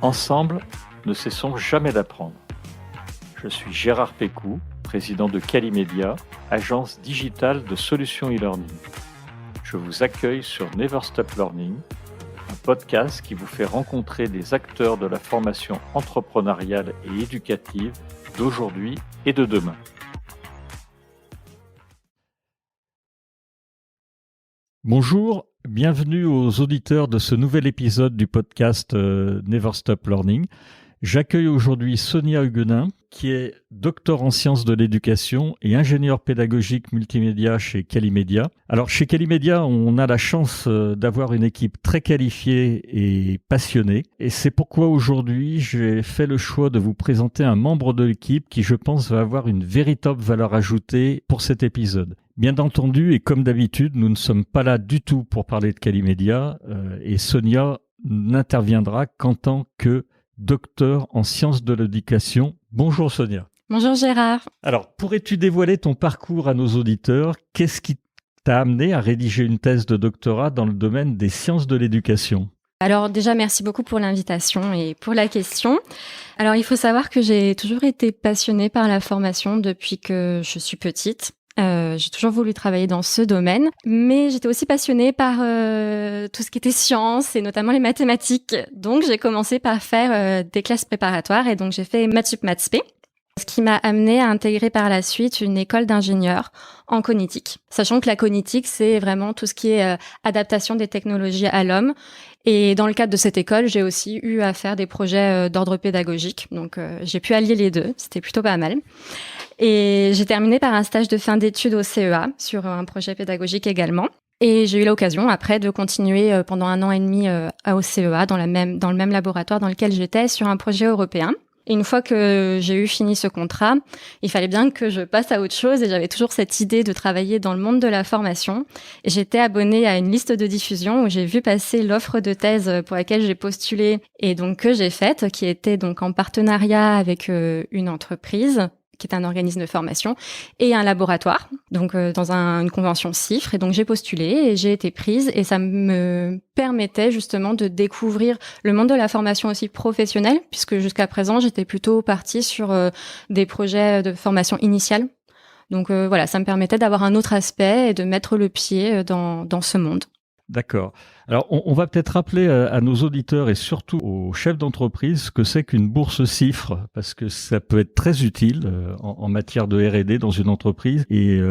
Ensemble, ne cessons jamais d'apprendre. Je suis Gérard Pécou, président de Calimedia, agence digitale de solutions e-learning. Je vous accueille sur Never Stop Learning, un podcast qui vous fait rencontrer des acteurs de la formation entrepreneuriale et éducative d'aujourd'hui et de demain. Bonjour, bienvenue aux auditeurs de ce nouvel épisode du podcast Never Stop Learning. J'accueille aujourd'hui Sonia Huguenin, qui est docteur en sciences de l'éducation et ingénieure pédagogique multimédia chez Calimedia. Alors chez Calimedia, on a la chance d'avoir une équipe très qualifiée et passionnée. Et c'est pourquoi aujourd'hui, j'ai fait le choix de vous présenter un membre de l'équipe qui, je pense, va avoir une véritable valeur ajoutée pour cet épisode. Bien entendu, et comme d'habitude, nous ne sommes pas là du tout pour parler de Calimedia et Sonia n'interviendra qu'en tant que docteur en sciences de l'éducation. Bonjour Sonia. Bonjour Gérard. Alors, pourrais-tu dévoiler ton parcours à nos auditeurs? Qu'est-ce qui t'a amené à rédiger une thèse de doctorat dans le domaine des sciences de l'éducation? Alors déjà, merci beaucoup pour l'invitation et pour la question. Alors, il faut savoir que j'ai toujours été passionnée par la formation depuis que je suis petite. J'ai toujours voulu travailler dans ce domaine, mais j'étais aussi passionnée par tout ce qui était sciences et notamment les mathématiques. Donc, j'ai commencé par faire des classes préparatoires et donc j'ai fait Maths Sup Maths Spé, ce qui m'a amenée à intégrer par la suite une école d'ingénieur en cognitique. Sachant que la cognitique, c'est vraiment tout ce qui est adaptation des technologies à l'homme. Et dans le cadre de cette école, j'ai aussi eu à faire des projets d'ordre pédagogique. Donc, j'ai pu allier les deux. C'était plutôt pas mal. Et j'ai terminé par un stage de fin d'études au CEA sur un projet pédagogique également. Et j'ai eu l'occasion après de continuer pendant 1 an et demi au CEA dans le même laboratoire dans lequel j'étais sur un projet européen. Et une fois que j'ai eu fini ce contrat, il fallait bien que je passe à autre chose et j'avais toujours cette idée de travailler dans le monde de la formation. Et j'étais abonnée à une liste de diffusion où j'ai vu passer l'offre de thèse pour laquelle j'ai postulé et donc que j'ai faite, qui était donc en partenariat avec une entreprise qui est un organisme de formation, et un laboratoire, donc dans une convention CIFRE. Et donc j'ai postulé et j'ai été prise, et ça me permettait justement de découvrir le monde de la formation aussi professionnelle, puisque jusqu'à présent, j'étais plutôt partie sur des projets de formation initiale. Donc voilà, ça me permettait d'avoir un autre aspect et de mettre le pied dans ce monde. D'accord. Alors, on va peut-être rappeler à nos auditeurs et surtout aux chefs d'entreprise ce que c'est qu'une bourse CIFRE, parce que ça peut être très utile en matière de R&D dans une entreprise, et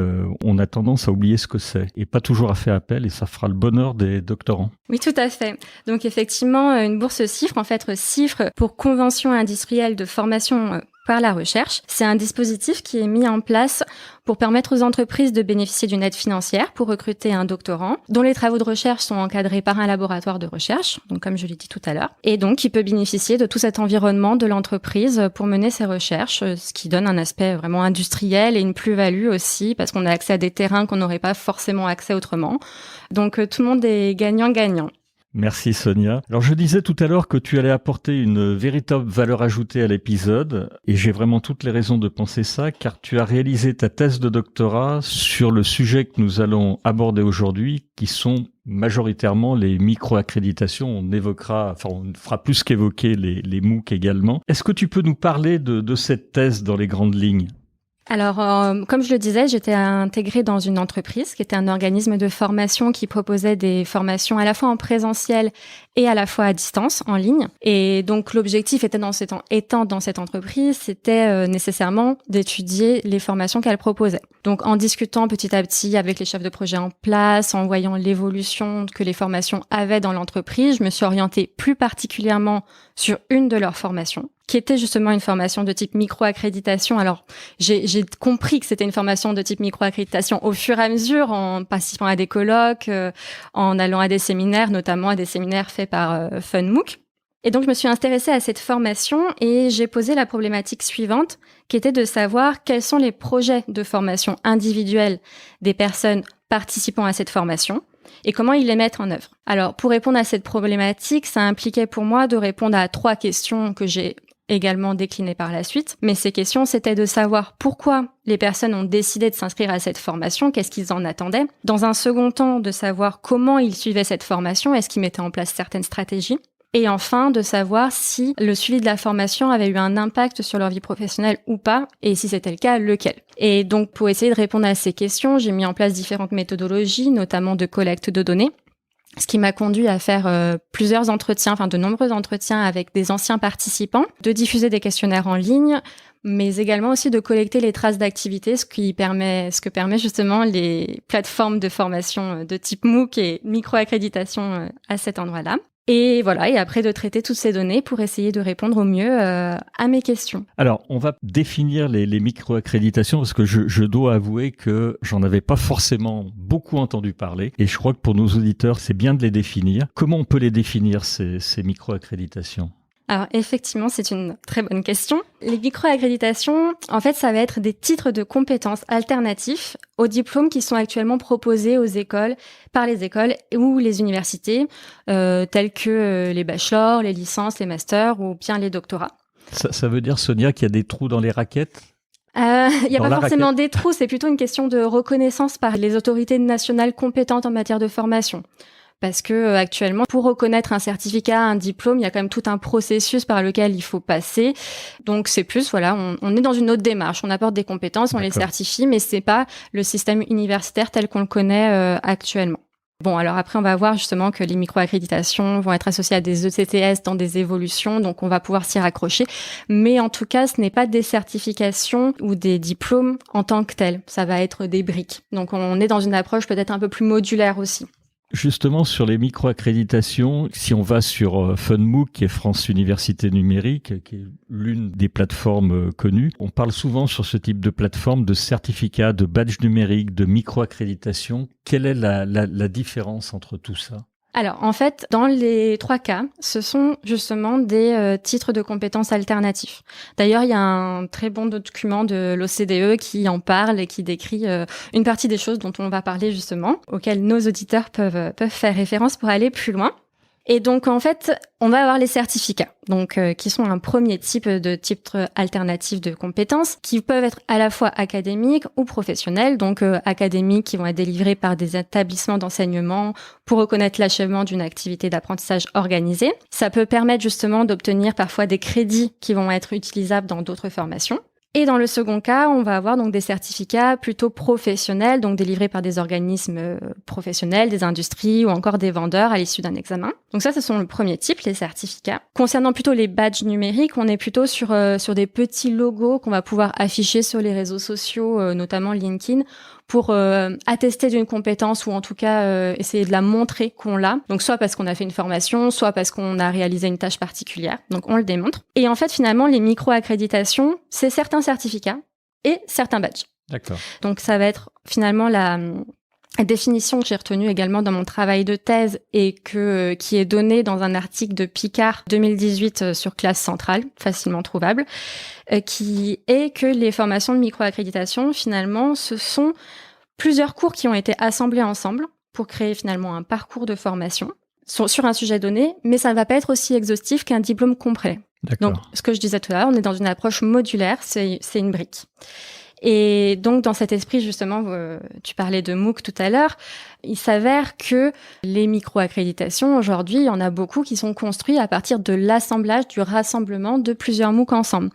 on a tendance à oublier ce que c'est et pas toujours à faire appel, et ça fera le bonheur des doctorants. Oui, tout à fait. Donc effectivement, une bourse CIFRE, en fait, CIFRE pour Convention industrielle de formation par la recherche, c'est un dispositif qui est mis en place pour permettre aux entreprises de bénéficier d'une aide financière pour recruter un doctorant dont les travaux de recherche sont encadrés par un laboratoire de recherche, donc comme je l'ai dit tout à l'heure, et donc qui peut bénéficier de tout cet environnement de l'entreprise pour mener ses recherches, ce qui donne un aspect vraiment industriel et une plus-value aussi parce qu'on a accès à des terrains qu'on n'aurait pas forcément accès autrement. Donc tout le monde est gagnant-gagnant. Merci Sonia. Alors je disais tout à l'heure que tu allais apporter une véritable valeur ajoutée à l'épisode, et j'ai vraiment toutes les raisons de penser ça, car tu as réalisé ta thèse de doctorat sur le sujet que nous allons aborder aujourd'hui, qui sont majoritairement les micro-accréditations. On fera plus qu'évoquer les MOOC également. Est-ce que tu peux nous parler de cette thèse dans les grandes lignes ? Alors, comme je le disais, j'étais intégrée dans une entreprise qui était un organisme de formation qui proposait des formations à la fois en présentiel et à la fois à distance, en ligne. Et donc, l'objectif étant dans cette entreprise, c'était nécessairement d'étudier les formations qu'elle proposait. Donc, en discutant petit à petit avec les chefs de projet en place, en voyant l'évolution que les formations avaient dans l'entreprise, je me suis orientée plus particulièrement sur une de leurs formations, qui était justement une formation de type micro-accréditation. Alors, j'ai compris que c'était une formation de type micro-accréditation au fur et à mesure, en participant à des colloques, en allant à des séminaires, notamment à des séminaires faits par FunMOOC. Et donc, je me suis intéressée à cette formation et j'ai posé la problématique suivante, qui était de savoir quels sont les projets de formation individuelle des personnes participant à cette formation et comment ils les mettent en œuvre. Alors, pour répondre à cette problématique, ça impliquait pour moi de répondre à 3 questions que j'ai également déclinées par la suite. Mais ces questions, c'était de savoir pourquoi les personnes ont décidé de s'inscrire à cette formation, qu'est-ce qu'ils en attendaient. Dans un second temps, de savoir comment ils suivaient cette formation, est-ce qu'ils mettaient en place certaines stratégies. Et enfin, de savoir si le suivi de la formation avait eu un impact sur leur vie professionnelle ou pas, et si c'était le cas, lequel. Et donc, pour essayer de répondre à ces questions, j'ai mis en place différentes méthodologies, notamment de collecte de données, ce qui m'a conduit à faire plusieurs entretiens, de nombreux entretiens avec des anciens participants, de diffuser des questionnaires en ligne, mais également aussi de collecter les traces d'activité, ce que permet justement les plateformes de formation de type MOOC et micro-accréditation à cet endroit-là. Et voilà, et après de traiter toutes ces données pour essayer de répondre au mieux à mes questions. Alors, on va définir les micro-accréditations parce que je dois avouer que j'en avais pas forcément beaucoup entendu parler et je crois que pour nos auditeurs, c'est bien de les définir. Comment on peut les définir, ces micro-accréditations ? Alors effectivement, c'est une très bonne question. Les micro-accréditations, en fait, ça va être des titres de compétences alternatifs aux diplômes qui sont actuellement proposés aux écoles, par les écoles ou les universités, tels que les bachelors, les licences, les masters ou bien les doctorats. Ça veut dire, Sonia, qu'il y a des trous dans les raquettes ? Il n'y a pas forcément raquette. des trous, c'est plutôt une question de reconnaissance par les autorités nationales compétentes en matière de formation. Parce que actuellement, pour reconnaître un certificat, un diplôme, il y a quand même tout un processus par lequel il faut passer. Donc c'est plus, on est dans une autre démarche. On apporte des compétences, on les certifie, mais c'est pas le système universitaire tel qu'on le connaît actuellement. Bon, alors après, on va voir justement que les micro-accréditations vont être associées à des ECTS dans des évolutions, donc on va pouvoir s'y raccrocher. Mais en tout cas, ce n'est pas des certifications ou des diplômes en tant que tels. Ça va être des briques. Donc on est dans une approche peut-être un peu plus modulaire aussi. Justement, sur les micro-accréditations, si on va sur FunMOOC, qui est France Université Numérique, qui est l'une des plateformes connues, on parle souvent sur ce type de plateforme de certificats, de badges numériques, de micro-accréditation. Quelle est la différence entre tout ça ? Alors, en fait, dans les 3 cas, ce sont justement des titres de compétences alternatifs. D'ailleurs, il y a un très bon document de l'OCDE qui en parle et qui décrit une partie des choses dont on va parler justement, auxquelles nos auditeurs peuvent faire référence pour aller plus loin. Et donc, en fait, on va avoir les certificats, donc qui sont un premier type de titre alternatif de compétences, qui peuvent être à la fois académiques ou professionnels. Donc, académiques qui vont être délivrés par des établissements d'enseignement pour reconnaître l'achèvement d'une activité d'apprentissage organisée. Ça peut permettre justement d'obtenir parfois des crédits qui vont être utilisables dans d'autres formations. Et dans le second cas, on va avoir donc des certificats plutôt professionnels, donc délivrés par des organismes professionnels, des industries ou encore des vendeurs à l'issue d'un examen. Donc ça, ce sont le premier type, les certificats. Concernant plutôt les badges numériques, on est plutôt sur des petits logos qu'on va pouvoir afficher sur les réseaux sociaux, notamment LinkedIn, pour attester d'une compétence ou en tout cas essayer de la montrer qu'on l'a. Donc soit parce qu'on a fait une formation, soit parce qu'on a réalisé une tâche particulière. Donc on le démontre. Et en fait, finalement, les micro-accréditations, c'est certains certificats et certains badges. D'accord. Donc ça va être finalement la définition que j'ai retenue également dans mon travail de thèse et qui est donnée dans un article de Picard 2018 sur Classe Centrale, facilement trouvable, qui est que les formations de micro-accréditation, finalement, ce sont plusieurs cours qui ont été assemblés ensemble pour créer finalement un parcours de formation sur un sujet donné, mais ça ne va pas être aussi exhaustif qu'un diplôme complet. D'accord. Donc, ce que je disais tout à l'heure, on est dans une approche modulaire, c'est une brique. Et donc, dans cet esprit, justement, tu parlais de MOOC tout à l'heure, il s'avère que les micro-accréditations, aujourd'hui, il y en a beaucoup qui sont construits à partir de l'assemblage, du rassemblement de plusieurs MOOC ensemble.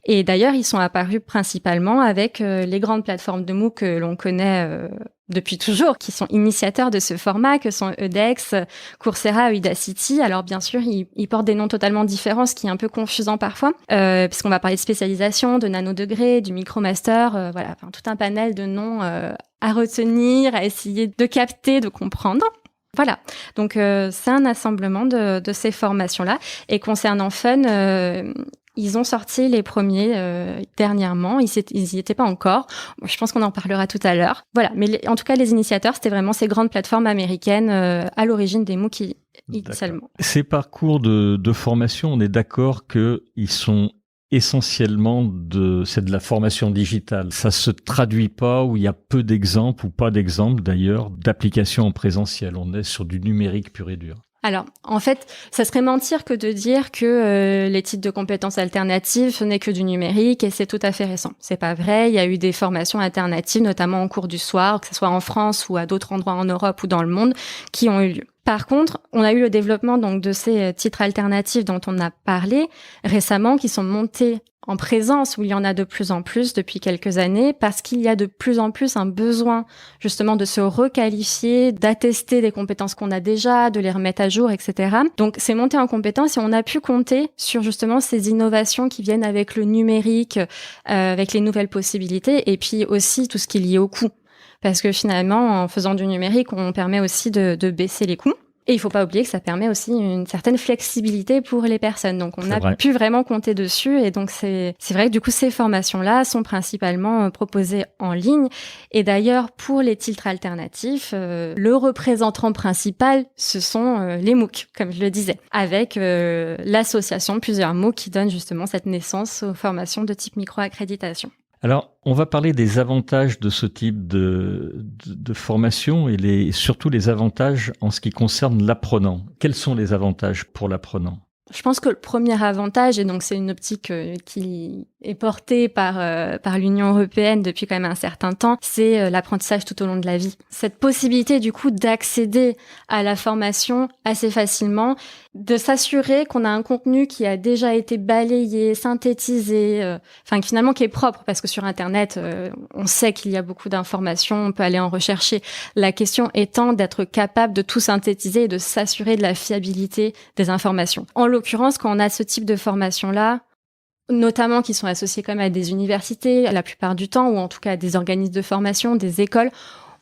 Et d'ailleurs, ils sont apparus principalement avec les grandes plateformes de MOOC que l'on connaît depuis toujours, qui sont initiateurs de ce format, que sont edX, Coursera, Udacity. Alors bien sûr, ils portent des noms totalement différents, ce qui est un peu confusant parfois, puisqu'on va parler de spécialisation, de nanodegré, du micromaster, voilà, enfin, tout un panel de noms à retenir, à essayer de capter, de comprendre. Voilà, donc c'est un assemblement de ces formations-là. Et concernant Fun, ils ont sorti les premiers dernièrement. Ils y étaient pas encore. Je pense qu'on en parlera tout à l'heure. Voilà, mais en tout cas, les initiateurs, c'était vraiment ces grandes plateformes américaines à l'origine des MOOC initialement. Ces parcours de formation, on est d'accord qu'ils sont essentiellement c'est de la formation digitale. Ça se traduit pas, où il y a peu d'exemples ou pas d'exemples d'ailleurs d'applications en présentiel. On est sur du numérique pur et dur. Alors, en fait, ça serait mentir que de dire que les titres de compétences alternatives, ce n'est que du numérique et c'est tout à fait récent. C'est pas vrai. Il y a eu des formations alternatives, notamment en cours du soir, que ce soit en France ou à d'autres endroits en Europe ou dans le monde, qui ont eu lieu. Par contre, on a eu le développement donc de ces titres alternatifs dont on a parlé récemment, qui sont montés en présence, où il y en a de plus en plus depuis quelques années, parce qu'il y a de plus en plus un besoin justement de se requalifier, d'attester des compétences qu'on a déjà, de les remettre à jour, etc. Donc c'est monté en compétences et on a pu compter sur justement ces innovations qui viennent avec le numérique, avec les nouvelles possibilités, et puis aussi tout ce qui est lié au coût. Parce que finalement, en faisant du numérique, on permet aussi de baisser les coûts. Et il faut pas oublier que ça permet aussi une certaine flexibilité pour les personnes. Donc, on a pu vraiment compter dessus. Et donc, c'est vrai que du coup, ces formations-là sont principalement proposées en ligne. Et d'ailleurs, pour les titres alternatifs, le représentant principal, ce sont les MOOC, comme je le disais, avec l'association Plusieurs MOOC qui donne justement cette naissance aux formations de type micro-accréditation. Alors, on va parler des avantages de ce type de formation et surtout les avantages en ce qui concerne l'apprenant. Quels sont les avantages pour l'apprenant ? Je pense que le premier avantage, et donc c'est une optique qui est portée par l'Union européenne depuis quand même un certain temps, c'est l'apprentissage tout au long de la vie. Cette possibilité du coup d'accéder à la formation assez facilement, de s'assurer qu'on a un contenu qui a déjà été balayé, synthétisé, finalement qui est propre, parce que sur Internet, on sait qu'il y a beaucoup d'informations, on peut aller en rechercher. La question étant d'être capable de tout synthétiser et de s'assurer de la fiabilité des informations. En l'occurrence, quand on a ce type de formation-là, notamment qui sont associés quand même à des universités, la plupart du temps, ou en tout cas à des organismes de formation, des écoles,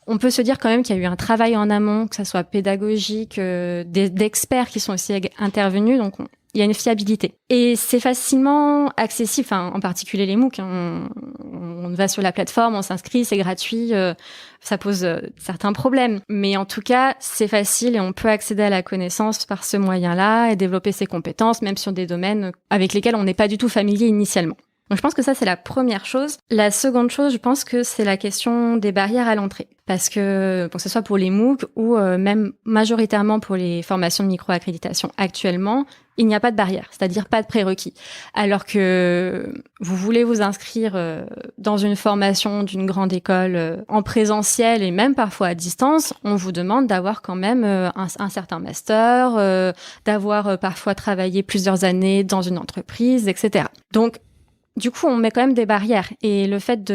on peut se dire quand même qu'il y a eu un travail en amont, que ça soit pédagogique, d'experts qui sont aussi intervenus, donc il y a une fiabilité. Et c'est facilement accessible, en particulier les MOOC. On va sur la plateforme, on s'inscrit, c'est gratuit, ça pose certains problèmes. Mais en tout cas, c'est facile et on peut accéder à la connaissance par ce moyen-là et développer ses compétences, même sur des domaines avec lesquels on n'est pas du tout familier initialement. Donc je pense que ça, c'est la première chose. La seconde chose, je pense que c'est la question des barrières à l'entrée. Parce que, que ce soit pour les MOOC ou même majoritairement pour les formations de micro-accréditation actuellement, il n'y a pas de barrière, c'est-à-dire pas de prérequis. Alors que vous voulez vous inscrire dans une formation d'une grande école en présentiel et même parfois à distance, on vous demande d'avoir quand même un certain master, d'avoir parfois travaillé plusieurs années dans une entreprise, etc. Donc, du coup, on met quand même des barrières. Et le fait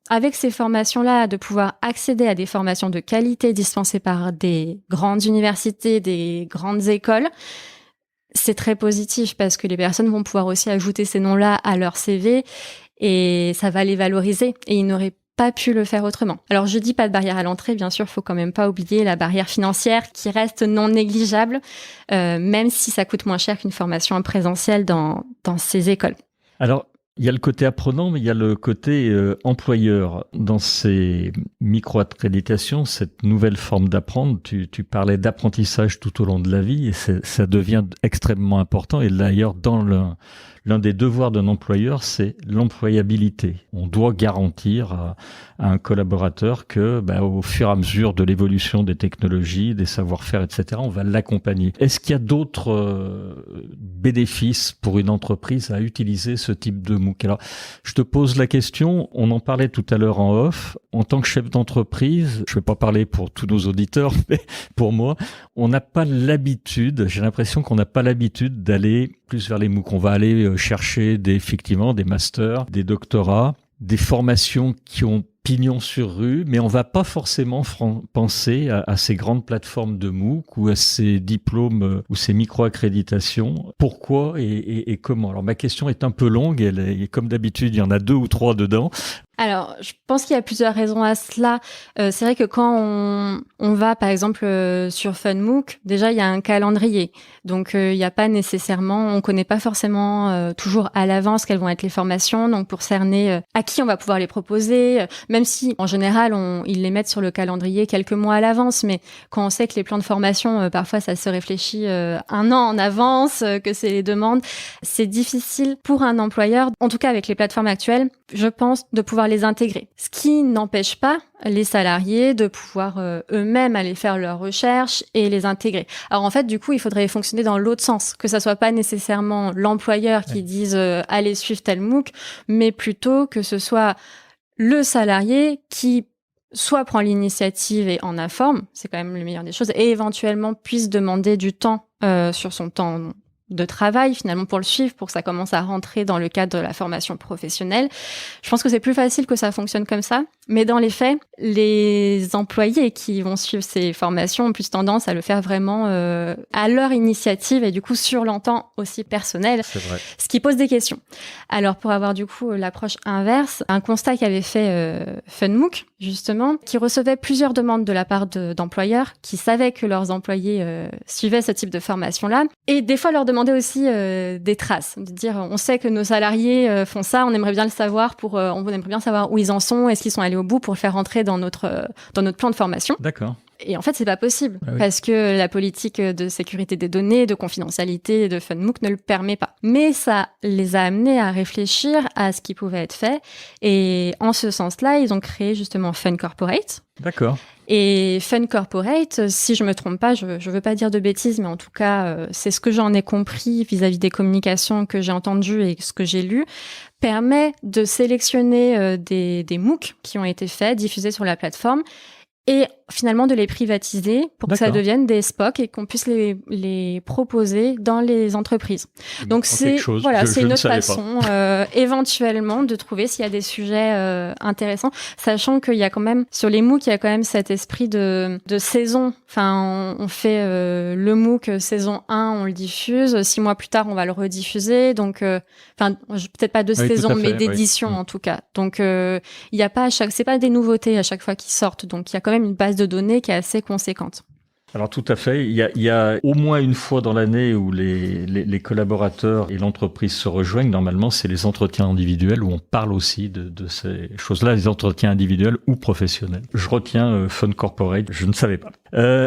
avec ces formations-là, de pouvoir accéder à des formations de qualité dispensées par des grandes universités, des grandes écoles, c'est très positif parce que les personnes vont pouvoir aussi ajouter ces noms-là à leur CV et ça va les valoriser. Et ils n'auraient pas pu le faire autrement. Alors, je dis pas de barrière à l'entrée, bien sûr, faut quand même pas oublier la barrière financière qui reste non négligeable, même si ça coûte moins cher qu'une formation en présentiel dans ces écoles. Alors, il y a le côté apprenant, mais il y a le côté employeur. Dans ces micro-accréditations, cette nouvelle forme d'apprendre, tu parlais d'apprentissage tout au long de la vie et ça devient extrêmement important. Et d'ailleurs, dans l'un des devoirs d'un employeur, c'est l'employabilité. On doit garantir à un collaborateur que, au fur et à mesure de l'évolution des technologies, des savoir-faire, etc., on va l'accompagner. Est-ce qu'il y a d'autres bénéfices pour une entreprise à utiliser ce type de MOOC? Alors, je te pose la question, on en parlait tout à l'heure en off, en tant que chef d'entreprise, je ne vais pas parler pour tous nos auditeurs, mais pour moi, on n'a pas l'habitude, j'ai l'impression qu'on n'a pas l'habitude d'aller plus vers les MOOC. On va aller chercher effectivement des masters, des doctorats, des formations qui ont pignon sur rue, mais on va pas forcément penser à ces grandes plateformes de MOOC ou à ces diplômes ou ces micro-accréditations. Pourquoi et comment? Alors ma question est un peu longue, et comme d'habitude, il y en a 2 ou 3 dedans. Alors, je pense qu'il y a plusieurs raisons à cela. C'est vrai que quand on va, par exemple, sur FunMOOC, déjà, il y a un calendrier. Donc, il n'y a pas nécessairement, on connaît pas forcément toujours à l'avance quelles vont être les formations. Donc, pour cerner à qui on va pouvoir les proposer, même si, en général, ils les mettent sur le calendrier quelques mois à l'avance. Mais quand on sait que les plans de formation, parfois, ça se réfléchit 1 an en avance, que c'est les demandes, c'est difficile pour un employeur, en tout cas avec les plateformes actuelles, je pense, de pouvoir les intégrer. Ce qui n'empêche pas les salariés de pouvoir eux-mêmes aller faire leurs recherches et les intégrer. Alors en fait, du coup, il faudrait fonctionner dans l'autre sens, que ça soit pas nécessairement l'employeur qui dise allez suivre tel MOOC, mais plutôt que ce soit le salarié qui soit prend l'initiative et en informe, c'est quand même le meilleur des choses, et éventuellement puisse demander du temps sur son temps de travail finalement pour le suivre, pour que ça commence à rentrer dans le cadre de la formation professionnelle. Je pense que c'est plus facile que ça fonctionne comme ça, mais dans les faits, les employés qui vont suivre ces formations ont plus tendance à le faire vraiment à leur initiative et du coup sur l'entend aussi personnel, C'est vrai. ce qui pose des questions. Alors pour avoir du coup l'approche inverse, un constat qu'avait fait FunMOOC justement, qui recevait plusieurs demandes de la part d'employeurs qui savaient que leurs employés suivaient ce type de formation-là, et des fois leur demandaient aussi des traces, de dire on sait que nos salariés font ça, on aimerait bien le savoir on aimerait bien savoir où ils en sont, est-ce qu'ils sont allés au bout pour le faire rentrer dans notre plan de formation. D'accord. Et en fait, c'est pas possible Ah oui. parce que la politique de sécurité des données, de confidentialité de FunMOOC ne le permet pas. Mais ça les a amenés à réfléchir à ce qui pouvait être fait. Et en ce sens-là, ils ont créé justement Fun Corporate. D'accord. Et Fun Corporate, si je me trompe pas, je veux pas dire de bêtises, mais en tout cas, c'est ce que j'en ai compris vis-à-vis des communications que j'ai entendues et ce que j'ai lu, permet de sélectionner des MOOC qui ont été faits, diffusés sur la plateforme, et finalement de les privatiser pour que ça D'accord. devienne des SPOC et qu'on puisse les proposer dans les entreprises. Donc c'est quelque chose. voilà, c'est Je une ne autre savais façon éventuellement de trouver s'il y a des sujets intéressants, sachant qu'il y a quand même sur les MOOC il y a quand même cet esprit de saison. Enfin, on fait le MOOC saison 1, on le diffuse, 6 mois plus tard on va le rediffuser. Donc peut-être pas de Oui, tout saison à fait, mais oui. d'édition en tout cas. Donc il y a pas c'est pas des nouveautés à chaque fois qui sortent. Donc il y a quand même une base de données qui est assez conséquente. Alors tout à fait, il y a au moins une fois dans l'année où les collaborateurs et l'entreprise se rejoignent. Normalement, c'est les entretiens individuels où on parle aussi de ces choses-là, les entretiens individuels ou professionnels. Je retiens Fun Corporate, je ne savais pas.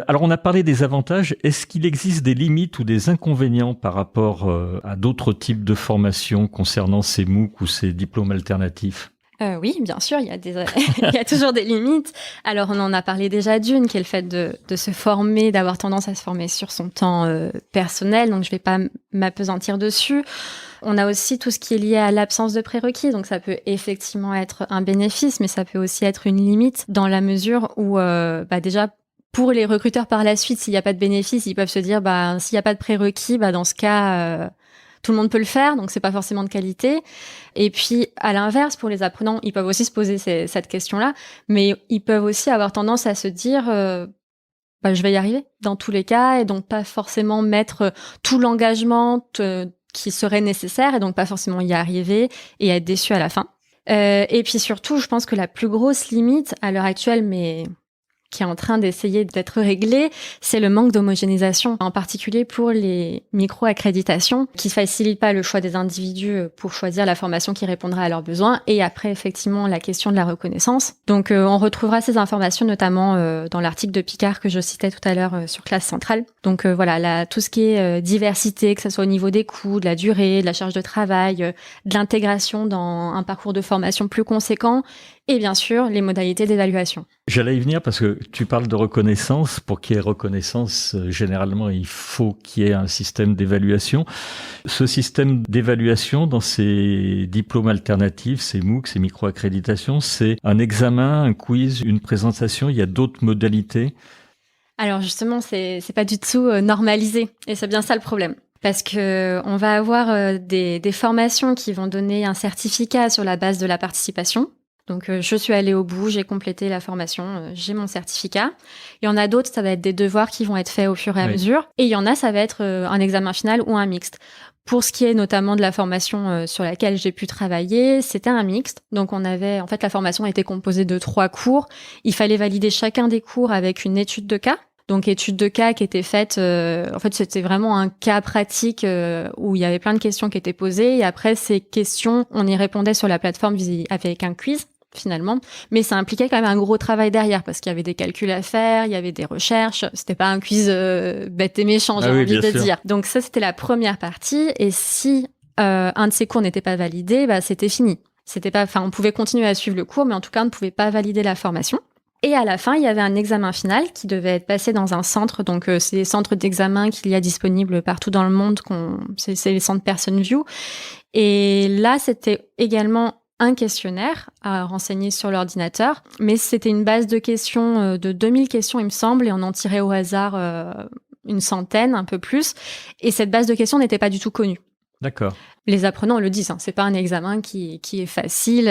Alors on a parlé des avantages. Est-ce qu'il existe des limites ou des inconvénients par rapport à d'autres types de formations concernant ces MOOC ou ces diplômes alternatifs ? Oui, bien sûr, il y a toujours des limites. Alors, on en a parlé déjà d'une, qui est le fait de se former, d'avoir tendance à se former sur son temps personnel. Donc, je vais pas m'appesantir dessus. On a aussi tout ce qui est lié à l'absence de prérequis. Donc, ça peut effectivement être un bénéfice, mais ça peut aussi être une limite dans la mesure où, déjà, pour les recruteurs par la suite, s'il n'y a pas de bénéfice, ils peuvent se dire, s'il n'y a pas de prérequis, dans ce cas, tout le monde peut le faire, donc c'est pas forcément de qualité. Et puis, à l'inverse, pour les apprenants, ils peuvent aussi se poser cette question-là, mais ils peuvent aussi avoir tendance à se dire, je vais y arriver dans tous les cas, et donc pas forcément mettre tout l'engagement qui serait nécessaire, et donc pas forcément y arriver et être déçu à la fin. Et puis surtout, je pense que la plus grosse limite à l'heure actuelle, mais qui est en train d'essayer d'être réglé, c'est le manque d'homogénéisation, en particulier pour les micro-accréditations, qui facilitent pas le choix des individus pour choisir la formation qui répondra à leurs besoins, et après, effectivement, la question de la reconnaissance. Donc, on retrouvera ces informations notamment dans l'article de Picard que je citais tout à l'heure sur Classe Centrale. Donc, tout ce qui est diversité, que ce soit au niveau des coûts, de la durée, de la charge de travail, de l'intégration dans un parcours de formation plus conséquent, et bien sûr, les modalités d'évaluation. J'allais y venir parce que tu parles de reconnaissance. Pour qu'il y ait reconnaissance, généralement, il faut qu'il y ait un système d'évaluation. Ce système d'évaluation dans ces diplômes alternatifs, ces MOOC, ces micro-accréditations, c'est un examen, un quiz, une présentation. Il y a d'autres modalités. Alors justement, c'est pas du tout normalisé, et c'est bien ça le problème. Parce que on va avoir des formations qui vont donner un certificat sur la base de la participation. Donc, je suis allée au bout, j'ai complété la formation, j'ai mon certificat. Il y en a d'autres, ça va être des devoirs qui vont être faits au fur et à mesure. Et il y en a, ça va être un examen final ou un mixte. Pour ce qui est notamment de la formation sur laquelle j'ai pu travailler, c'était un mixte. Donc, la formation était composée de 3 cours. Il fallait valider chacun des cours avec une étude de cas. Donc, étude de cas qui était faite, c'était vraiment un cas pratique où il y avait plein de questions qui étaient posées. Et après, ces questions, on y répondait sur la plateforme avec un quiz, finalement. Mais ça impliquait quand même un gros travail derrière parce qu'il y avait des calculs à faire, il y avait des recherches. C'était pas un quiz bête et méchant, j'ai envie de dire. Donc, ça, c'était la première partie. Et si un de ces cours n'était pas validé, c'était fini. On pouvait continuer à suivre le cours, mais en tout cas, on ne pouvait pas valider la formation. Et à la fin, il y avait un examen final qui devait être passé dans un centre. Donc, c'est des centres d'examen qu'il y a disponibles partout dans le monde. C'est les centres PersonView. Et là, c'était également un questionnaire à renseigner sur l'ordinateur, mais c'était une base de questions de 2000 questions, il me semble, et on en tirait au hasard une centaine, un peu plus. Et cette base de questions n'était pas du tout connue. D'accord. Les apprenants le disent, c'est pas un examen qui est facile.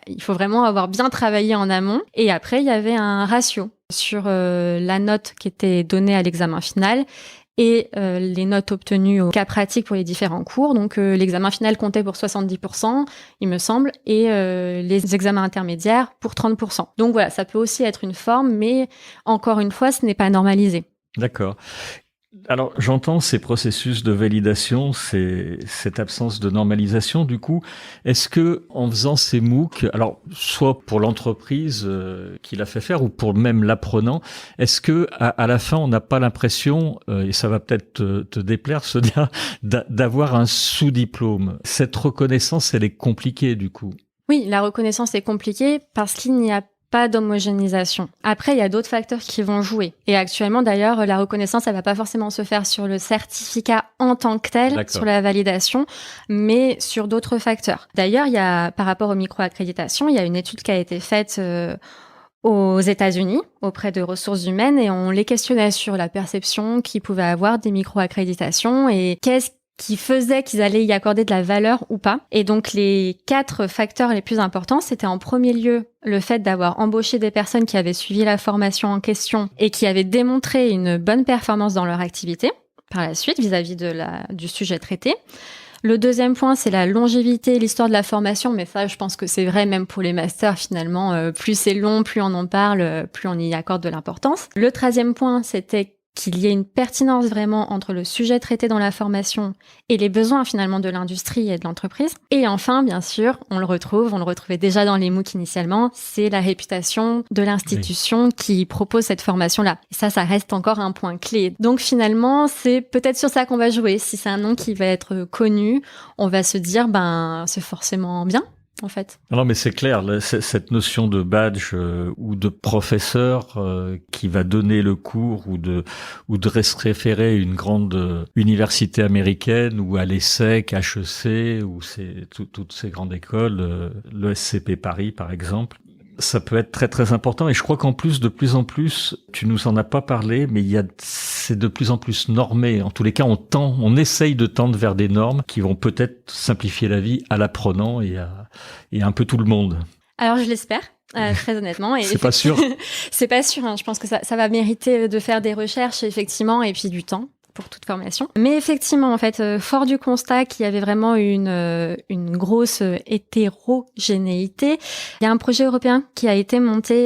Il faut vraiment avoir bien travaillé en amont. Et après, il y avait un ratio sur la note qui était donnée à l'examen final et les notes obtenues au cas pratique pour les différents cours. Donc l'examen final comptait pour 70%, il me semble, et les examens intermédiaires pour 30%. Donc voilà, ça peut aussi être une forme, mais encore une fois, ce n'est pas normalisé. D'accord. Alors, j'entends ces processus de validation, cette absence de normalisation. Du coup, est-ce que en faisant ces MOOC, alors soit pour l'entreprise qui l'a fait faire ou pour même l'apprenant, est-ce que à la fin on n'a pas l'impression, et ça va peut-être te déplaire, Sonia, d'avoir un sous-diplôme? Cette reconnaissance, elle est compliquée du coup. Oui, la reconnaissance est compliquée parce qu'il n'y a pas d'homogénéisation. Après, il y a d'autres facteurs qui vont jouer. Et actuellement, d'ailleurs, la reconnaissance, elle va pas forcément se faire sur le certificat en tant que tel, D'accord. sur la validation, mais sur d'autres facteurs. D'ailleurs, il y a, par rapport aux micro-accréditations, il y a une étude qui a été faite aux États-Unis auprès de ressources humaines et on les questionnait sur la perception qu'ils pouvaient avoir des micro-accréditations et qu'est-ce qui faisait qu'ils allaient y accorder de la valeur ou pas. Et donc, les 4 facteurs les plus importants, c'était en premier lieu le fait d'avoir embauché des personnes qui avaient suivi la formation en question et qui avaient démontré une bonne performance dans leur activité, par la suite, vis-à-vis du sujet traité. Le deuxième point, c'est la longévité, l'histoire de la formation, mais ça, je pense que c'est vrai même pour les masters, finalement. Plus c'est long, plus on en parle, plus on y accorde de l'importance. Le 13e point, c'était qu'il y ait une pertinence vraiment entre le sujet traité dans la formation et les besoins finalement de l'industrie et de l'entreprise. Et enfin, bien sûr, on le retrouvait déjà dans les MOOC initialement, c'est la réputation de l'institution qui propose cette formation-là. Et ça reste encore un point clé. Donc finalement, c'est peut-être sur ça qu'on va jouer. Si c'est un nom qui va être connu, on va se dire, c'est forcément bien. En fait. Non, mais c'est clair, cette notion de badge ou de professeur qui va donner le cours ou de se référer à une grande université américaine ou à l'ESSEC, HEC ou toutes ces grandes écoles, l'ESCP Paris par exemple. Ça peut être très très important et je crois qu'en plus de plus en plus, tu nous en as pas parlé, mais c'est de plus en plus normé. En tous les cas, on essaye de tendre vers des normes qui vont peut-être simplifier la vie à l'apprenant et à un peu tout le monde. Alors je l'espère. Très honnêtement. Et c'est pas sûr. C'est pas sûr. Je pense que ça va mériter de faire des recherches effectivement et puis du temps pour toute formation. Mais effectivement, en fait, fort du constat qu'il y avait vraiment une grosse hétérogénéité, il y a un projet européen qui a été monté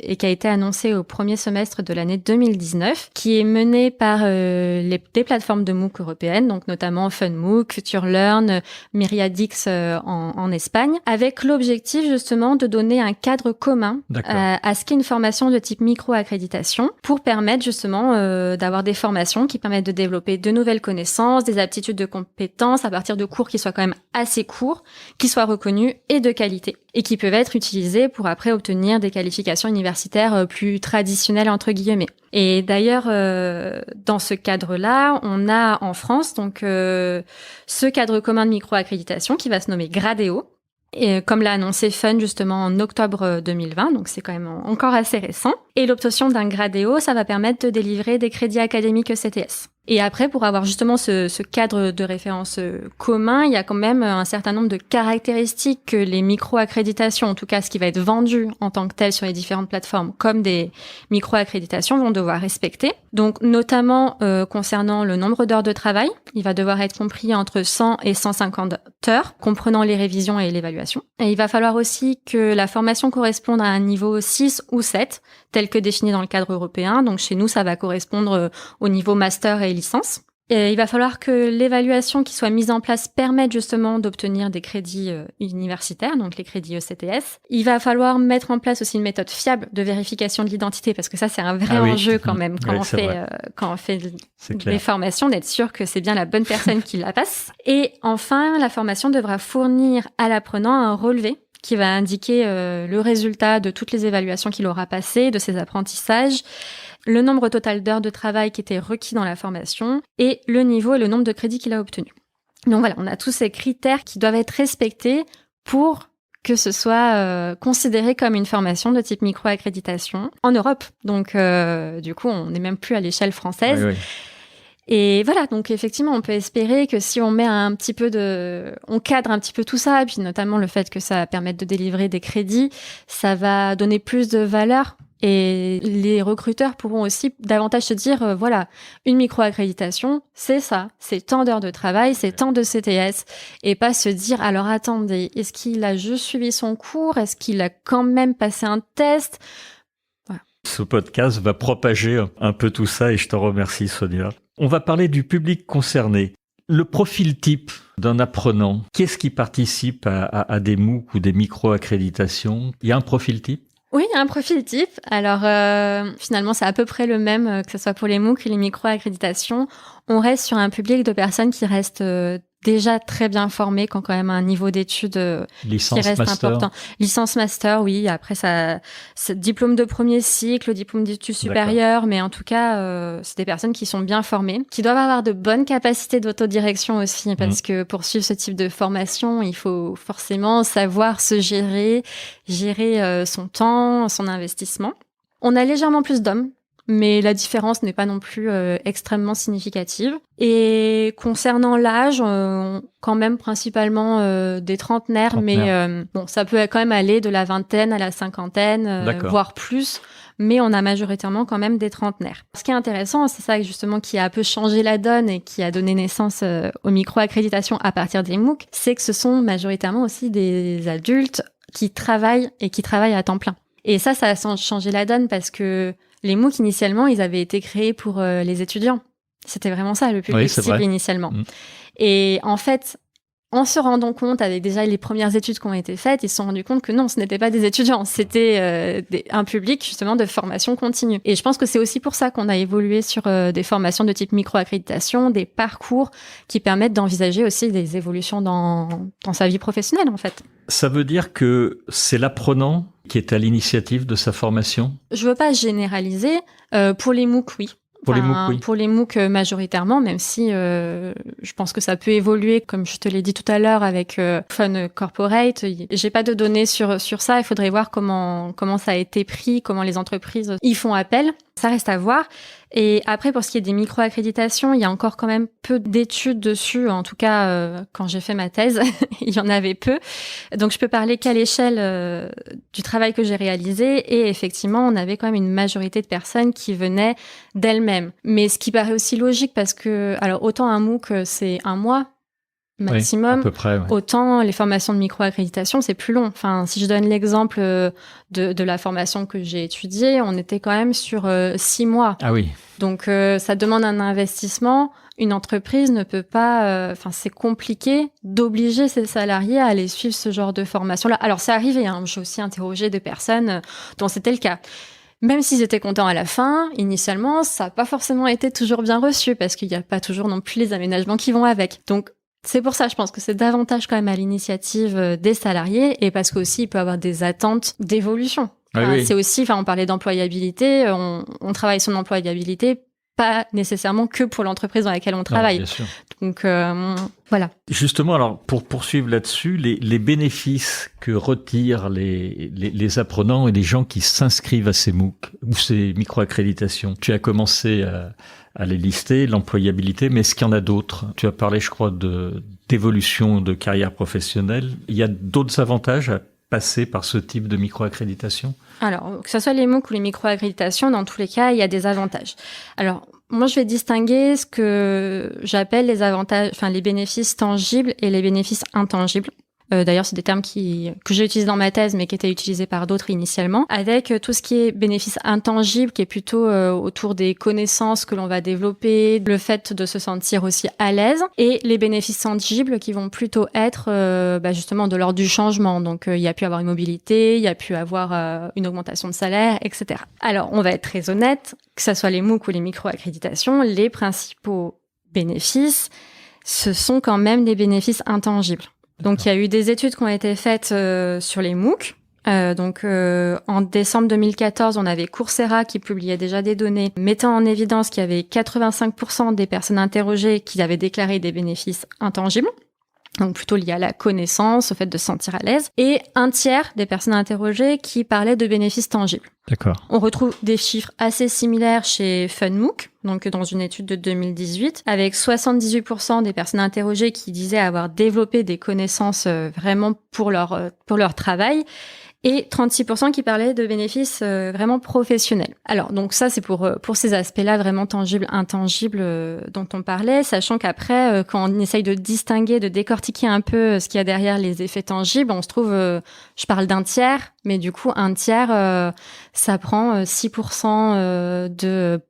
et qui a été annoncé au premier semestre de l'année 2019, qui est mené par des plateformes de MOOC européennes, donc notamment FunMOOC, FutureLearn, Myriadix en Espagne, avec l'objectif justement de donner un cadre commun à ce qu'est une formation de type micro-accréditation pour permettre justement d'avoir des formations qui permettent de développer de nouvelles connaissances, des aptitudes de compétences à partir de cours qui soient quand même assez courts, qui soient reconnus et de qualité, et qui peuvent être utilisés pour après obtenir des qualifications universitaires plus traditionnelles entre guillemets. Et d'ailleurs, dans ce cadre-là, on a en France donc ce cadre commun de micro-accréditation qui va se nommer Gradéo. Et comme l'a annoncé Fun justement en octobre 2020, donc c'est quand même encore assez récent. Et l'obtention d'un Gradéo, ça va permettre de délivrer des crédits académiques ECTS. Et après, pour avoir justement ce cadre de référence commun, il y a quand même un certain nombre de caractéristiques que les micro-accréditations, en tout cas ce qui va être vendu en tant que tel sur les différentes plateformes, comme des micro-accréditations, vont devoir respecter. Donc notamment concernant le nombre d'heures de travail, il va devoir être compris entre 100 et 150 heures, comprenant les révisions et l'évaluation. Et il va falloir aussi que la formation corresponde à un niveau 6 ou 7, tel que défini dans le cadre européen. Donc chez nous, ça va correspondre au niveau master et licence. Et il va falloir que l'évaluation qui soit mise en place permette justement d'obtenir des crédits universitaires, donc les crédits ECTS. Il va falloir mettre en place aussi une méthode fiable de vérification de l'identité, parce que ça, c'est un vrai enjeu quand même quand on fait les formations, d'être sûr que c'est bien la bonne personne qui la passe. Et enfin, la formation devra fournir à l'apprenant un relevé qui va indiquer le résultat de toutes les évaluations qu'il aura passées, de ses apprentissages, le nombre total d'heures de travail qui était requis dans la formation et le niveau et le nombre de crédits qu'il a obtenus. Donc voilà, on a tous ces critères qui doivent être respectés pour que ce soit considéré comme une formation de type micro-accréditation en Europe. Donc, du coup, on n'est même plus à l'échelle française. Oui. Et voilà, donc effectivement, on peut espérer que si on met on cadre un petit peu tout ça, et puis notamment le fait que ça permette de délivrer des crédits, ça va donner plus de valeur. Et les recruteurs pourront aussi davantage se dire, voilà, une micro-accréditation, c'est ça, c'est tant d'heures de travail, c'est tant de CTS, et pas se dire, alors attendez, est-ce qu'il a juste suivi son cours? Est-ce qu'il a quand même passé un test? Voilà. Ce podcast va propager un peu tout ça et je t'en remercie, Sonia. On va parler du public concerné. Le profil type d'un apprenant, qu'est-ce qui participe à des MOOC ou des micro-accréditations? Il y a un profil type? Oui, un profil type. Alors, finalement, c'est à peu près le même, que ce soit pour les MOOC et les micro-accréditations. On reste sur un public de personnes qui restent déjà très bien formées, qui ont quand même un niveau d'études qui reste important. Licence master, oui. Après, c'est diplôme de premier cycle, diplôme d'études supérieures, mais en tout cas, c'est des personnes qui sont bien formées, qui doivent avoir de bonnes capacités d'autodirection aussi, parce que pour suivre ce type de formation, il faut forcément savoir se gérer son temps, son investissement. On a légèrement plus d'hommes, mais la différence n'est pas non plus extrêmement significative. Et concernant l'âge, quand même principalement des trentenaires, mais bon, ça peut quand même aller de la vingtaine à la cinquantaine, voire plus. Mais on a majoritairement quand même des trentenaires. Ce qui est intéressant, c'est ça justement qui a un peu changé la donne et qui a donné naissance aux micro-accréditations à partir des MOOC, c'est que ce sont majoritairement aussi des adultes qui travaillent à temps plein. Et ça a changé la donne parce que les MOOC, initialement, ils avaient été créés pour les étudiants. C'était vraiment ça, le public cible initialement. Et en fait, en se rendant compte, avec déjà les premières études qui ont été faites, ils se sont rendus compte que non, ce n'était pas des étudiants, c'était un public justement de formation continue. Et je pense que c'est aussi pour ça qu'on a évolué sur des formations de type micro-accréditation, des parcours qui permettent d'envisager aussi des évolutions dans sa vie professionnelle, en fait. Ça veut dire que c'est l'apprenant qui est à l'initiative de sa formation? Je veux pas généraliser. Pour les MOOC, oui. Pour les MOOC, oui. Pour les MOOC majoritairement, même si je pense que ça peut évoluer, comme je te l'ai dit tout à l'heure, avec Fun Corporate. J'ai pas de données sur ça. Il faudrait voir comment ça a été pris, comment les entreprises y font appel. Ça reste à voir. Et après, pour ce qui est des micro-accréditations, il y a encore quand même peu d'études dessus. En tout cas, quand j'ai fait ma thèse, il y en avait peu. Donc, je peux parler qu'à l'échelle du travail que j'ai réalisé. Et effectivement, on avait quand même une majorité de personnes qui venaient d'elles-mêmes. Mais ce qui paraît aussi logique parce que, alors, autant un MOOC, c'est 1 mois maximum, oui, à peu près, autant les formations de micro-accréditation, c'est plus long. Enfin, si je donne l'exemple de la formation que j'ai étudiée, on était quand même sur 6 mois. Ah oui. Donc, ça demande un investissement. Une entreprise ne peut pas... c'est compliqué d'obliger ses salariés à aller suivre ce genre de formation-là. Alors, c'est arrivé, hein. J'ai aussi interrogé des personnes dont c'était le cas. Même s'ils étaient contents à la fin, initialement, ça n'a pas forcément été toujours bien reçu parce qu'il n'y a pas toujours non plus les aménagements qui vont avec. Donc, c'est pour ça, je pense que c'est davantage quand même à l'initiative des salariés et parce qu'aussi, il peut y avoir des attentes d'évolution. Oui. C'est aussi, on parlait d'employabilité, on travaille son employabilité, pas nécessairement que pour l'entreprise dans laquelle on travaille. Non, bien sûr. Donc, voilà. Justement, alors, pour poursuivre là-dessus, les bénéfices que retirent les apprenants et les gens qui s'inscrivent à ces MOOC ou ces micro-accréditations, tu as commencé à les lister, l'employabilité, mais est-ce qu'il y en a d'autres? Tu as parlé, je crois, d'évolution de carrière professionnelle. Il y a d'autres avantages à passer par ce type de micro-accréditation? Alors, que ce soit les MOOC ou les micro-accréditations, dans tous les cas, il y a des avantages. Alors, moi, je vais distinguer ce que j'appelle les avantages, les bénéfices tangibles et les bénéfices intangibles. D'ailleurs, c'est des termes que j'ai utilisés dans ma thèse, mais qui étaient utilisés par d'autres initialement. Avec tout ce qui est bénéfice intangible, qui est plutôt autour des connaissances que l'on va développer, le fait de se sentir aussi à l'aise, et les bénéfices tangibles qui vont plutôt être justement de l'ordre du changement. Donc, il y a pu avoir une mobilité, il y a pu avoir une augmentation de salaire, etc. Alors, on va être très honnête, que ce soit les MOOC ou les micro-accréditations, les principaux bénéfices, ce sont quand même des bénéfices intangibles. Donc, il y a eu des études qui ont été faites sur les MOOC. En décembre 2014, on avait Coursera qui publiait déjà des données mettant en évidence qu'il y avait 85% des personnes interrogées qui avaient déclaré des bénéfices intangibles. donc plutôt lié à la connaissance, au fait de se sentir à l'aise, et un tiers des personnes interrogées qui parlaient de bénéfices tangibles. D'accord. On retrouve des chiffres assez similaires chez FunMOOC, donc dans une étude de 2018, avec 78% des personnes interrogées qui disaient avoir développé des connaissances vraiment pour leur travail, et 36% qui parlaient de bénéfices vraiment professionnels. Alors, donc ça, c'est pour ces aspects-là vraiment tangibles, intangibles dont on parlait, sachant qu'après, quand on essaye de distinguer, de décortiquer un peu ce qu'il y a derrière les effets tangibles, on se trouve, je parle d'un tiers, mais du coup, un tiers, ça prend 6% de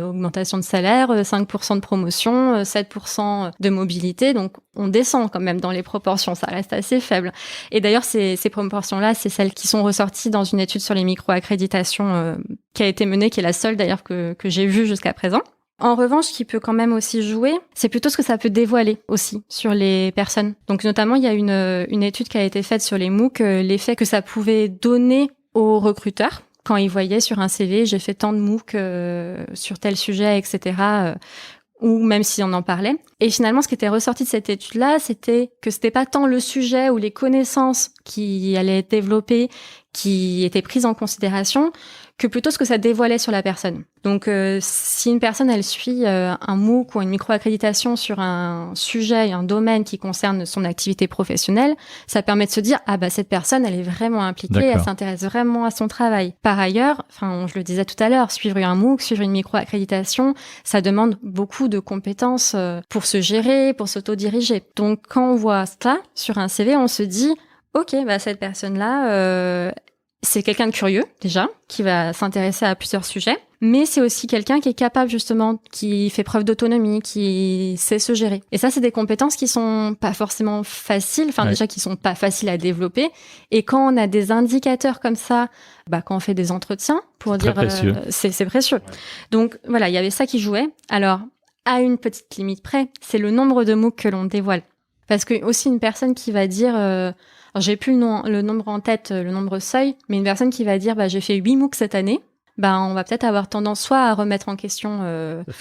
augmentation de salaire, 5% de promotion, 7% de mobilité, donc on descend quand même dans les proportions, ça reste assez faible. Et d'ailleurs, ces proportions-là, c'est celles qui sont ressorties dans une étude sur les micro-accréditations qui a été menée, qui est la seule d'ailleurs que j'ai vue jusqu'à présent. En revanche, ce qui peut quand même aussi jouer, c'est plutôt ce que ça peut dévoiler aussi sur les personnes. Donc notamment, il y a une étude qui a été faite sur les MOOC, l'effet que ça pouvait donner aux recruteurs quand ils voyaient sur un CV, j'ai fait tant de MOOC sur tel sujet, etc., ou même si on en parlait. Et finalement, ce qui était ressorti de cette étude-là, c'était que c'était pas tant le sujet ou les connaissances qui allaient être développées, qui étaient prises en considération, que plutôt ce que ça dévoilait sur la personne. Donc, si une personne, elle suit un MOOC ou une micro-accréditation sur un sujet, un domaine qui concerne son activité professionnelle, ça permet de se dire, ah bah cette personne, elle est vraiment impliquée, D'accord. elle s'intéresse vraiment à son travail. Par ailleurs, enfin, je le disais tout à l'heure, suivre un MOOC, suivre une micro-accréditation, ça demande beaucoup de compétences pour se gérer, pour s'autodiriger. Donc, quand on voit ça sur un CV, on se dit, ok, bah cette personne-là, c'est quelqu'un de curieux, déjà, qui va s'intéresser à plusieurs sujets, mais c'est aussi quelqu'un qui est capable, justement, qui fait preuve d'autonomie, qui sait se gérer. Et ça, c'est des compétences qui sont pas forcément faciles, enfin, déjà, qui sont pas faciles à développer. Et quand on a des indicateurs comme ça, bah, quand on fait des entretiens, pour dire, c'est précieux. Ouais. Donc, voilà, il y avait ça qui jouait. Alors, à une petite limite près, c'est le nombre de MOOC que l'on dévoile. Parce que aussi, une personne qui va dire, alors j'ai plus le nombre en tête, le nombre seuil, mais une personne qui va dire, bah, j'ai fait 8 MOOC cette année, bah, on va peut-être avoir tendance soit à remettre en question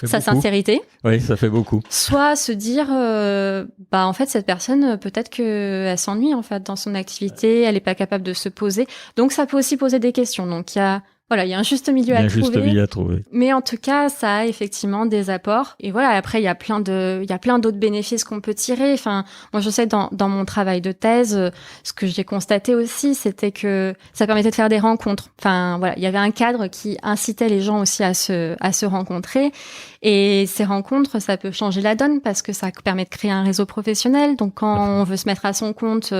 sa sincérité. Oui, ça fait beaucoup. Soit se dire, bah, en fait, cette personne, peut-être qu'elle s'ennuie, en fait, dans son activité, elle est pas capable de se poser. Donc, ça peut aussi poser des questions. Donc, il y a un juste milieu à trouver. Mais en tout cas, ça a effectivement des apports. Et voilà, après, il y a plein d'autres bénéfices qu'on peut tirer. Enfin, moi, je sais, dans mon travail de thèse, ce que j'ai constaté aussi, c'était que ça permettait de faire des rencontres. Enfin, voilà, il y avait un cadre qui incitait les gens aussi à se rencontrer. Et ces rencontres, ça peut changer la donne parce que ça permet de créer un réseau professionnel. Donc, quand on veut se mettre à son compte,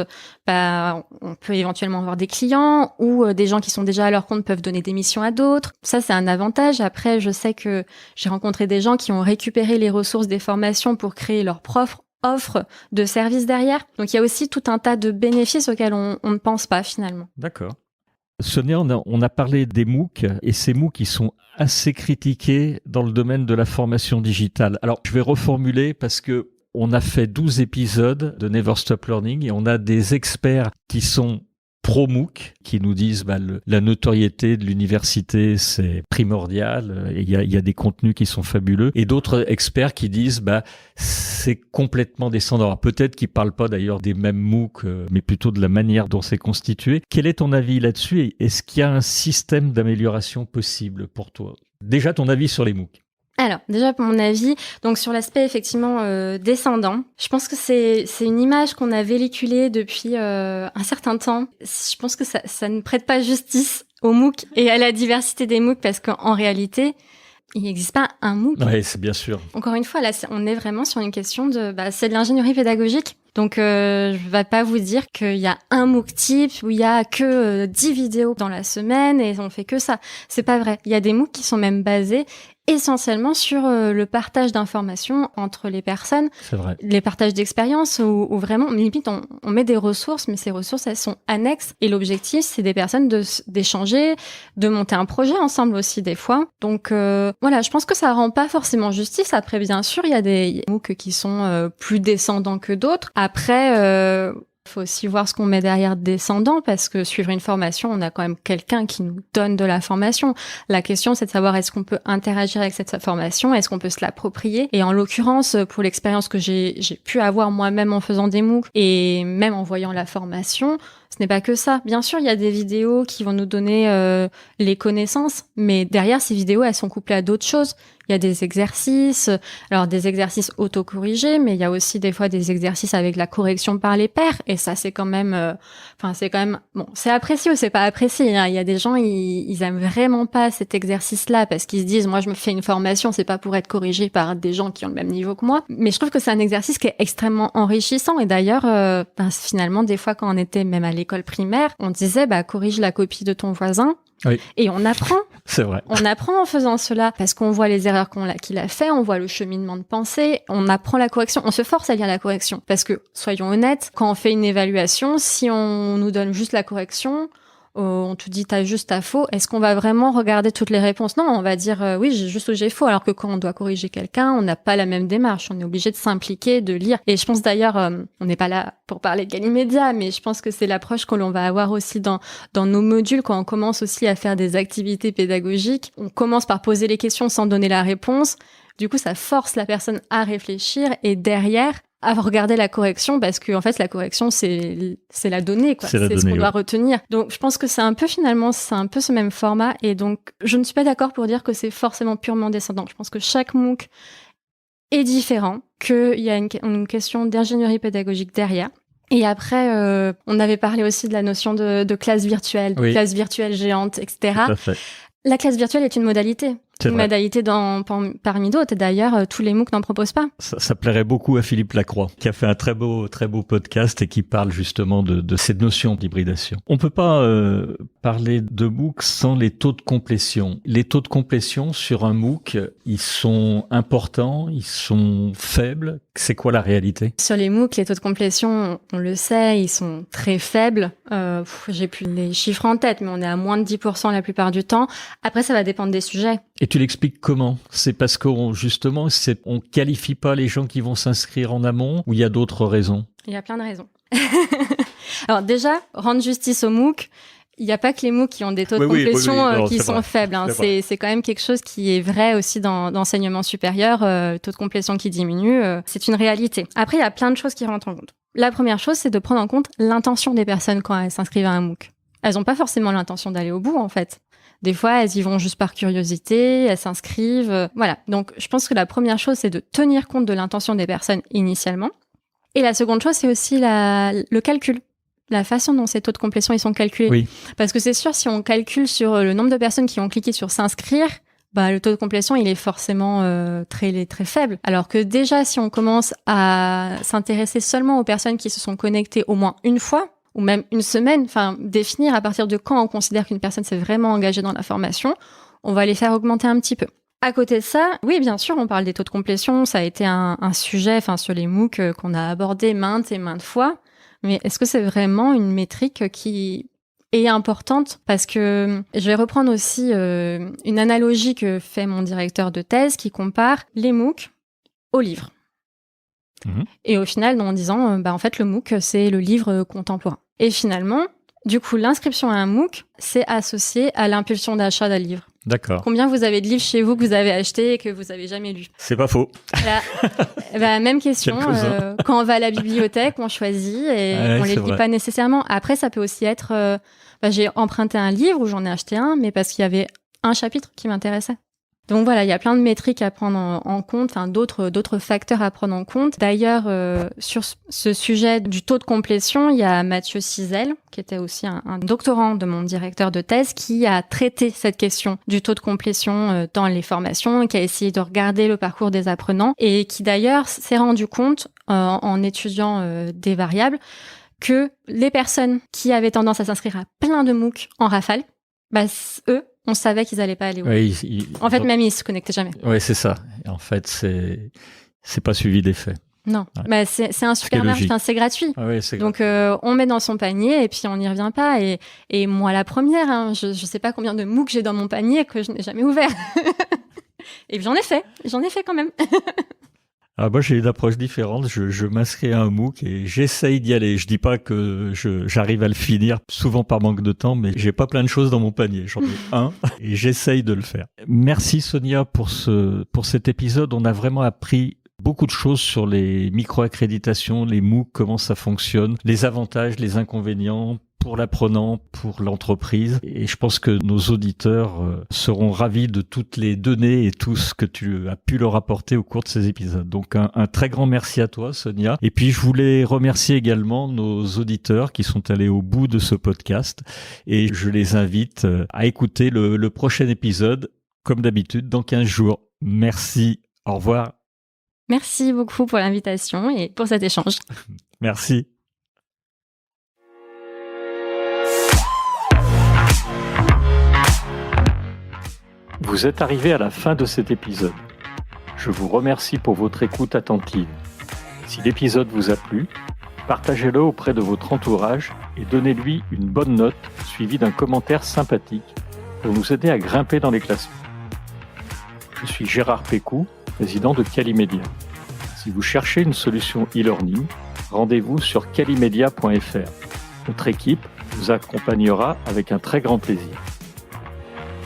bah, on peut éventuellement avoir des clients ou des gens qui sont déjà à leur compte peuvent donner des missions à d'autres. Ça, c'est un avantage. Après, je sais que j'ai rencontré des gens qui ont récupéré les ressources des formations pour créer leur propre offre de services derrière. Donc, il y a aussi tout un tas de bénéfices auxquels on ne pense pas finalement. D'accord. Sonia, on a parlé des MOOC et ces MOOC qui sont assez critiqués dans le domaine de la formation digitale. Alors, je vais reformuler parce que on a fait 12 épisodes de Never Stop Learning et on a des experts qui sont pro-MOOC, qui nous disent la notoriété de l'université, c'est primordial, il y a des contenus qui sont fabuleux, et d'autres experts qui disent c'est complètement descendant. Alors, peut-être qu'ils parlent pas d'ailleurs des mêmes MOOC, mais plutôt de la manière dont c'est constitué. Quel est ton avis là-dessus et est-ce qu'il y a un système d'amélioration possible pour toi? Déjà, ton avis sur les MOOC? Alors, déjà, pour mon avis, donc sur l'aspect effectivement descendant, je pense que c'est une image qu'on a véhiculée depuis un certain temps. Je pense que ça ne prête pas justice aux MOOC et à la diversité des MOOC parce qu'en réalité, il n'existe pas un MOOC. Oui, c'est bien sûr. Encore une fois, là, on est vraiment sur une question c'est de l'ingénierie pédagogique. Donc, je vais pas vous dire qu'il y a un MOOC type où il y a que 10 vidéos dans la semaine et on fait que ça. C'est pas vrai. Il y a des MOOC qui sont même basés essentiellement sur le partage d'informations entre les personnes, c'est vrai. Les partages d'expériences où vraiment, limite, on met des ressources, mais ces ressources, elles sont annexes. Et l'objectif, c'est des personnes d'échanger, de monter un projet ensemble aussi des fois. Donc voilà, je pense que ça rend pas forcément justice. Après, bien sûr, il y a des MOOC qui sont plus descendants que d'autres. Après, faut aussi voir ce qu'on met derrière descendant, parce que suivre une formation, on a quand même quelqu'un qui nous donne de la formation. La question, c'est de savoir est-ce qu'on peut interagir avec cette formation, est-ce qu'on peut se l'approprier. Et en l'occurrence, pour l'expérience que j'ai pu avoir moi-même en faisant des MOOC et même en voyant la formation, ce n'est pas que ça. Bien sûr, il y a des vidéos qui vont nous donner les connaissances, mais derrière ces vidéos, elles sont couplées à d'autres choses. Il y a des exercices, alors des exercices autocorrigés, mais il y a aussi des fois des exercices avec la correction par les pairs. Et ça, c'est quand même, bon, c'est apprécié ou c'est pas apprécié. Hein. Il y a des gens, ils aiment vraiment pas cet exercice-là parce qu'ils se disent, moi, je me fais une formation, c'est pas pour être corrigé par des gens qui ont le même niveau que moi. Mais je trouve que c'est un exercice qui est extrêmement enrichissant. Et d'ailleurs, finalement, des fois, quand on était même à l'école primaire, on disait, corrige la copie de ton voisin. Oui. Et on apprend. C'est vrai. On apprend en faisant cela parce qu'on voit les erreurs qu'il a fait, on voit le cheminement de pensée, on apprend la correction, on se force à lire la correction. Parce que, soyons honnêtes, quand on fait une évaluation, si on nous donne juste la correction, on te dit t'as juste, t'as faux, est-ce qu'on va vraiment regarder toutes les réponses? Non, on va dire oui, j'ai juste ou j'ai faux, alors que quand on doit corriger quelqu'un, on n'a pas la même démarche, on est obligé de s'impliquer, de lire. Et je pense d'ailleurs, on n'est pas là pour parler de Galimédia, mais je pense que c'est l'approche que l'on va avoir aussi dans nos modules quand on commence aussi à faire des activités pédagogiques. On commence par poser les questions sans donner la réponse. Du coup, ça force la personne à réfléchir et derrière, à regarder la correction, parce que en fait la correction c'est la donnée, quoi. C'est ce qu'on doit retenir. Donc je pense que c'est un peu ce même format, et donc je ne suis pas d'accord pour dire que c'est forcément purement descendant. Je pense que chaque MOOC est différent, qu'il y a une question d'ingénierie pédagogique derrière. Et après, on avait parlé aussi de la notion de classe virtuelle, de classe virtuelle géante, etc. Tout à fait. La classe virtuelle est une modalité. Modalité parmi d'autres. Et d'ailleurs, tous les MOOC n'en proposent pas. Ça plairait beaucoup à Philippe Lacroix, qui a fait un très beau podcast et qui parle justement de cette notion d'hybridation. On peut pas parler de MOOC sans les taux de complétion. Les taux de complétion sur un MOOC, ils sont importants, ils sont faibles. C'est quoi la réalité? Sur les MOOC, les taux de complétion, on le sait, ils sont très faibles. J'ai plus les chiffres en tête, mais on est à moins de 10% la plupart du temps. Après, ça va dépendre des sujets. Et tu l'expliques comment? C'est parce qu'on qualifie pas les gens qui vont s'inscrire en amont, ou il y a d'autres raisons? Il y a plein de raisons. Alors déjà, rendre justice aux MOOC, il n'y a pas que les MOOC qui ont des taux de complétion qui sont faibles. Hein. C'est quand même quelque chose qui est vrai aussi dans l'enseignement supérieur. Le taux de complétion qui diminue, c'est une réalité. Après, il y a plein de choses qui rentrent en compte. La première chose, c'est de prendre en compte l'intention des personnes quand elles s'inscrivent à un MOOC. Elles n'ont pas forcément l'intention d'aller au bout, en fait. Des fois, elles y vont juste par curiosité, elles s'inscrivent. Voilà. Donc, je pense que la première chose, c'est de tenir compte de l'intention des personnes initialement. Et la seconde chose, c'est aussi le calcul. La façon dont ces taux de complétion ils sont calculés. Oui. Parce que c'est sûr, si on calcule sur le nombre de personnes qui ont cliqué sur s'inscrire, le taux de complétion, il est forcément très faible. Alors que déjà, si on commence à s'intéresser seulement aux personnes qui se sont connectées au moins une fois, ou même une semaine, définir à partir de quand on considère qu'une personne s'est vraiment engagée dans la formation, on va les faire augmenter un petit peu. À côté de ça, oui, bien sûr, on parle des taux de complétion, ça a été un sujet sur les MOOC qu'on a abordé maintes et maintes fois, mais est-ce que c'est vraiment une métrique qui est importante? Parce que je vais reprendre aussi une analogie que fait mon directeur de thèse qui compare les MOOC aux livres. Et au final, en disant, en fait, le MOOC, c'est le livre contemporain. Et finalement, du coup, l'inscription à un MOOC, c'est associé à l'impulsion d'achat d'un livre. D'accord. Combien vous avez de livres chez vous que vous avez achetés et que vous avez jamais lus? C'est pas faux. Même question. Quand on va à la bibliothèque, on choisit et on les lit pas nécessairement. Après, ça peut aussi être, j'ai emprunté un livre ou j'en ai acheté un, mais parce qu'il y avait un chapitre qui m'intéressait. Donc voilà, il y a plein de métriques à prendre en compte, d'autres facteurs à prendre en compte. D'ailleurs, sur ce sujet du taux de complétion, il y a Mathieu Cizel, qui était aussi un doctorant de mon directeur de thèse, qui a traité cette question du taux de complétion dans les formations, qui a essayé de regarder le parcours des apprenants et qui d'ailleurs s'est rendu compte, en étudiant des variables, que les personnes qui avaient tendance à s'inscrire à plein de MOOC en rafale, eux, on savait qu'ils allaient pas aller au bout. En fait, même ils se connectaient jamais. Oui, c'est ça. En fait, c'est pas suivi d'effet. Non, c'est un super marché, c'est gratuit. C'est donc on met dans son panier et puis on n'y revient pas. Et moi la première, je sais pas combien de MOOC j'ai dans mon panier que je n'ai jamais ouvert. Et j'en ai fait quand même. Ah, moi, j'ai une approche différente. Je m'inscris à un MOOC et j'essaye d'y aller. Je dis pas que j'arrive à le finir, souvent par manque de temps, mais j'ai pas plein de choses dans mon panier. J'en ai un et j'essaye de le faire. Merci Sonia pour cet épisode. On a vraiment appris beaucoup de choses sur les micro-accréditations, les MOOC, comment ça fonctionne, les avantages, les inconvénients pour l'apprenant, pour l'entreprise. Et je pense que nos auditeurs seront ravis de toutes les données et tout ce que tu as pu leur apporter au cours de ces épisodes. Donc un très grand merci à toi, Sonia. Et puis je voulais remercier également nos auditeurs qui sont allés au bout de ce podcast. Et je les invite à écouter le prochain épisode, comme d'habitude, dans 15 jours. Merci. Au revoir. Merci beaucoup pour l'invitation et pour cet échange. Merci. Vous êtes arrivé à la fin de cet épisode. Je vous remercie pour votre écoute attentive. Si l'épisode vous a plu, partagez-le auprès de votre entourage et donnez-lui une bonne note suivie d'un commentaire sympathique pour nous aider à grimper dans les classements. Je suis Gérard Pécou, président de Calimedia. Si vous cherchez une solution e-learning, rendez-vous sur calimedia.fr. Notre équipe vous accompagnera avec un très grand plaisir.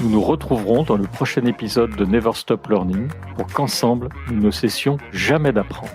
Nous nous retrouverons dans le prochain épisode de Never Stop Learning pour qu'ensemble, nous ne cessions jamais d'apprendre.